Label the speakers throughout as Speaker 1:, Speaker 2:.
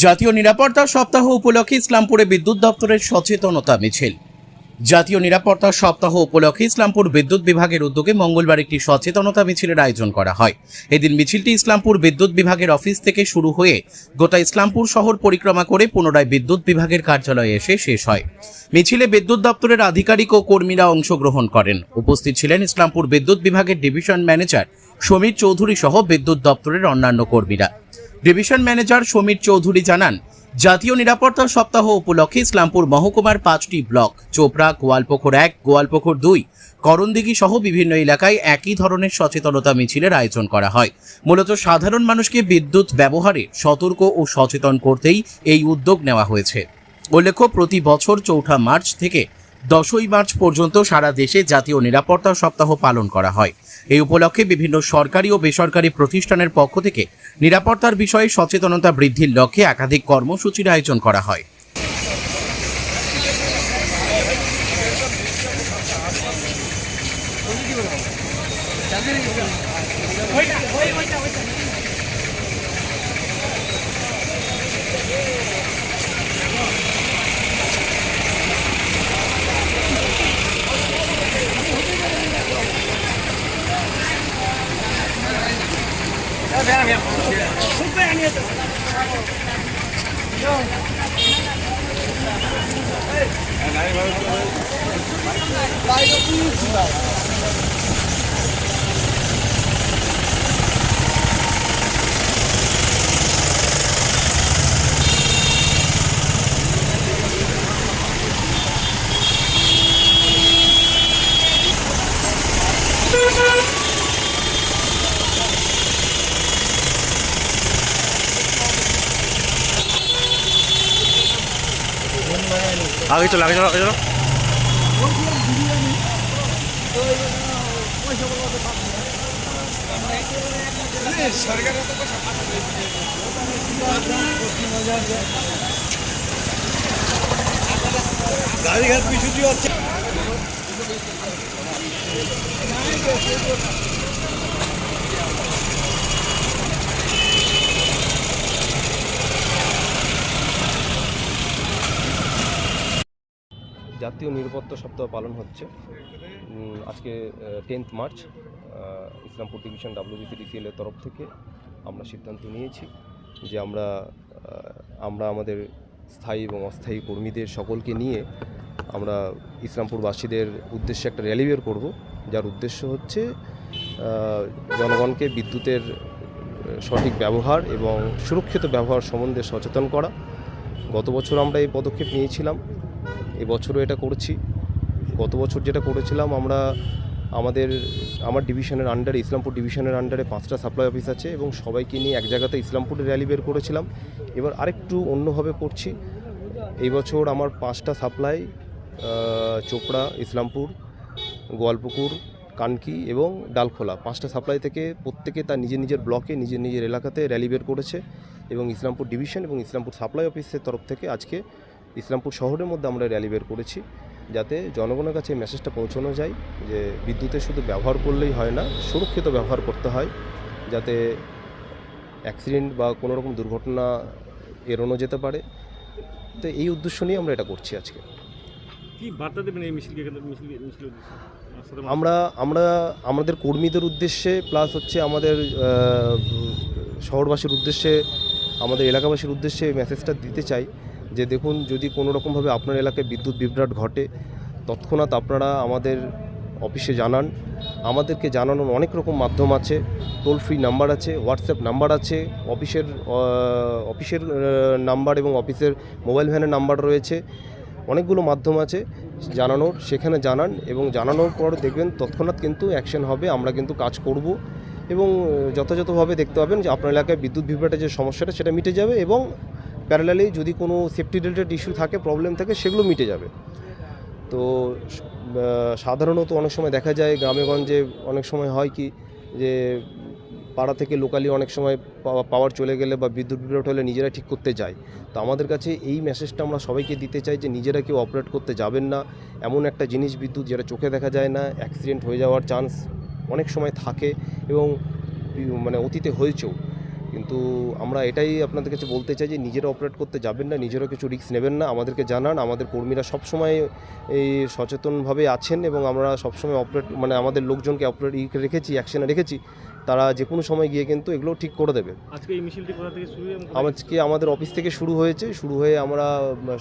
Speaker 1: জাতীয় নিরাপত্তা সপ্তাহ উপলক্ষে ইসলামপুরে বিদ্যুৎ দপ্তরের সচেতনতা মিছিল। জাতীয় নিরাপত্তা সপ্তাহ উপলক্ষে ইসলামপুর বিদ্যুৎ বিভাগের উদ্যোগে মঙ্গলবার একটি সচেতনতা মিছিলের আয়োজন করা হয়। এদিন মিছিলটি ইসলামপুর বিদ্যুৎ বিভাগের অফিস থেকে শুরু হয়ে গোটা ইসলামপুর শহর পরিক্রমা করে পুনরায় বিদ্যুৎ বিভাগের কার্যালয়ে এসে শেষ হয়। মিছিলে বিদ্যুৎ দপ্তরের আধিকারিক ও কর্মীরা অংশগ্রহণ করেন। উপস্থিত ছিলেন ইসলামপুর বিদ্যুৎ বিভাগের ডিভিশন ম্যানেজার সমীর চৌধুরী সহ বিদ্যুৎ দপ্তরের অন্যান্য কর্মীরা। ডিভিশন ম্যানেজার সমীর চৌধুরী জানান, জাতীয় নিরাপত্তা সপ্তাহ উপলক্ষে ইসলামপুর মহকুমার 5টি ব্লক চোপড়া, গোয়ালপুকুর 1, গোয়ালপুকুর 2, করণদিঘি সহ বিভিন্ন এলাকায় একই ধরনের সচেতনতা মিছিলের আয়োজন করা হয়। মূলত সাধারণ মানুষকে বিদ্যুৎ ব্যবহারে সতর্ক ও সচেতন করতেই এই উদ্যোগ নেওয়া হয়েছে। উল্লেখ্য, প্রতি বছর 4 মার্চ থেকে 10 মার্চ পর্যন্ত সারা দেশে জাতীয় নিরাপত্তা সপ্তাহ পালন করা হয়। এই উপলক্ষে বিভিন্ন সরকারি ও বেসরকারি প্রতিষ্ঠানের পক্ষ থেকে নিরাপত্তার বিষয়ে সচেতনতা বৃদ্ধির লক্ষ্যে একাধিক কর্মসূচির আয়োজন করা হয়।
Speaker 2: आगे चलो आगे चलो आगे चलो। गाड़ी घाट पीछे
Speaker 3: জাতীয় নিরাপত্তা সপ্তাহ পালন হচ্ছে আজকে 10 মার্চ। ইসলামপুর ডিভিশন WBCDCL এর তরফ থেকে আমরা সিদ্ধান্ত নিয়েছি যে আমরা আমাদের স্থায়ী এবং অস্থায়ী কর্মীদের সকলকে নিয়ে আমরা ইসলামপুরবাসীদের উদ্দেশ্যে একটা র্যালি বের করব, যার উদ্দেশ্য হচ্ছে জনগণকে বিদ্যুতের সঠিক ব্যবহার এবং সুরক্ষিত ব্যবহার সম্বন্ধে সচেতন করা। গত বছর আমরা এই পদক্ষেপ নিয়েছিলাম, এবছরও এটা করছি। গত বছর যেটা করেছিলাম, আমার ডিভিশনের আন্ডারে, ইসলামপুর ডিভিশনের আন্ডারে 5টা সাপ্লাই অফিস আছে এবং সবাইকে নিয়ে এক জায়গাতে ইসলামপুরে র্যালি বের করেছিলাম। এবার আরেকটু অন্যভাবে করছি। এই বছর আমার 5টা সাপ্লাই চোপড়া, ইসলামপুর, গোয়ালপুকুর, কানকি এবং ডালখোলা 5টা সাপ্লাই থেকে প্রত্যেকে তার নিজের নিজের ব্লকে নিজের এলাকাতে র্যালি বের করেছে এবং ইসলামপুর ডিভিশন এবং ইসলামপুর সাপ্লাই অফিসের তরফ থেকে আজকে ইসলামপুর শহরের মধ্যে আমরা র্যালি বের করেছি, যাতে জনগণের কাছে মেসেজটা পৌঁছানো যায় যে বিদ্যুতের শুধু ব্যবহার করলেই হয় না, সুরক্ষিত ব্যবহার করতে হয়, যাতে অ্যাক্সিডেন্ট বা কোনো রকম দুর্ঘটনা এড়ানো যেতে পারে। তো এই উদ্দেশ্য নিয়ে আমরা এটা করছি আজকে।
Speaker 2: কি বার্তা দেবেন এই মিছিলকে?
Speaker 3: আমরা আমাদের কর্মীদের উদ্দেশ্যে প্লাস হচ্ছে আমাদের শহরবাসীর উদ্দেশ্যে, আমাদের এলাকাবাসীর উদ্দেশ্যে মেসেজটা দিতে চাই যে দেখুন, যদি কোনো রকমভাবে আপনার এলাকায় বিদ্যুৎ বিভ্রাট ঘটে, তৎক্ষণাৎ আপনারা আমাদের অফিসে জানান। আমাদেরকে জানানোর অনেক রকম মাধ্যম আছে, টোল ফ্রি নাম্বার আছে, হোয়াটসঅ্যাপ নাম্বার আছে, অফিসের নাম্বার এবং অফিসের মোবাইল ভ্যানের নাম্বার রয়েছে, অনেকগুলো মাধ্যম আছে জানানোর। সেখানে জানান এবং জানানোর পর দেখবেন তৎক্ষণাৎ কিন্তু অ্যাকশন হবে। আমরা কিন্তু কাজ করব এবং যথাযথভাবে দেখতে পাবেন যে আপনার এলাকায় বিদ্যুৎ বিভ্রাটের যে সমস্যাটা সেটা মিটে যাবে এবং প্যারালালি যদি কোনো সেফটি রিলেটেড ইস্যু থাকে, প্রবলেম থাকে, সেগুলো মিটে যাবে। তো সাধারণত অনেক সময় দেখা যায় গ্রামেগঞ্জে অনেক সময় হয় কি যে পাড়া থেকে লোকালি অনেক সময় পাওয়ার চলে গেলে বা বিদ্যুৎ বিভ্রাট হলে নিজেরা ঠিক করতে যায়। তো আমাদের কাছে এই মেসেজটা আমরা সবাইকে দিতে চাই যে নিজেরা কেউ অপারেট করতে যাবেন না। এমন একটা জিনিস বিদ্যুৎ যেটা চোখে দেখা যায় না, অ্যাক্সিডেন্ট হয়ে যাওয়ার চান্স অনেক সময় থাকে এবং মানে অতীতে হয়েছেও। কিন্তু আমরা এটাই আপনাদের কাছে বলতে চাই যে নিজেরা অপারেট করতে যাবেন না, নিজেরা কিছু রিস্ক নেবেন না, আমাদেরকে জানান। আমাদের কর্মীরা সবসময় এই সচেতনভাবে আছেন এবং আমরা সবসময় অপারেট মানে আমাদের লোকজনকে অপারেট রেখেছি, অ্যাকশনে রেখেছি, তারা যে কোনো সময় গিয়ে কিন্তু এগুলো ঠিক করে দেবে।
Speaker 2: আজকে এই মিছিলটি কোথা থেকে শুরু হয়ে
Speaker 3: আজকে আমাদের অফিস থেকে শুরু হয়ে আমরা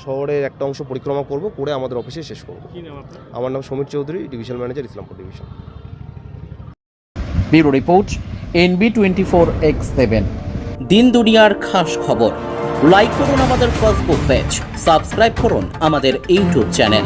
Speaker 3: শহরের একটা অংশ পরিক্রমা করব, করে আমাদের অফিসে শেষ করব।
Speaker 2: কি নাম আপনার?
Speaker 3: আমার নাম Samir Chowdhury, division manager, Islampur division.
Speaker 1: Bureau report NB24X7। দিন দুনিয়ার খাস খবর। লাইক করুন আমাদের ফেসবুক পেজ, সাবস্ক্রাইব করুন আমাদের ইউটিউব চ্যানেল।